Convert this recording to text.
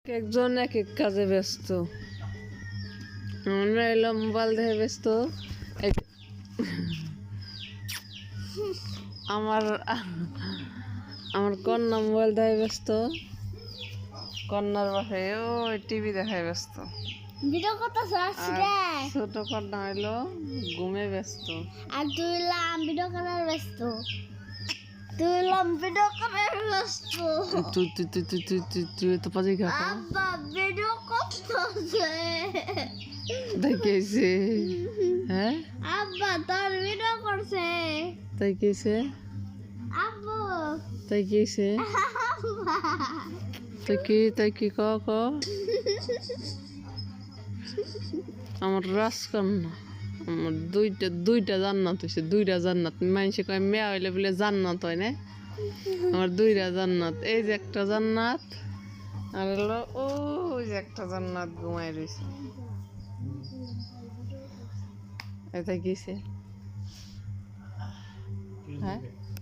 একজন এক এক কাজে ব্যস্ত। আমরা এলাম মোবাইল দেখে ব্যস্ত। আমার আমার কন্যা মোবাইল দেখে ব্যস্ত। কন্যার বাসায় ওই টিভি দেখায় ব্যস্ত। ভিডিও করতেছ আজকে? ছোট কন্যা হইলো ঘুমে ব্যস্ত। আর তুই লাম ভিডিও করার ব্যস্ত। তুই লাম ভিডিও করার ব্যস্ত। তুই তো পাজি খা। আব্বা ভিডিও করতেছে। দেখিয়েছে হ্যাঁ আব্বা তোর ভিডিও করছে। তাই কেছে আব্বু তাই কেছে তাই কি ক আমার রাজকন্যা আমার দুইটা জান্নাত হয়েছে। দুইটা জান্নাত মানুষে কয় মেয়া হইলে বলে জান্নাত হয় না। আমার দুইটা জান্নাত। এই যে একটা জান্নাত আর হলো ওই যে একটা জান্নাত ঘুমাই রয়েছে। এটা কিসে হ্যাঁ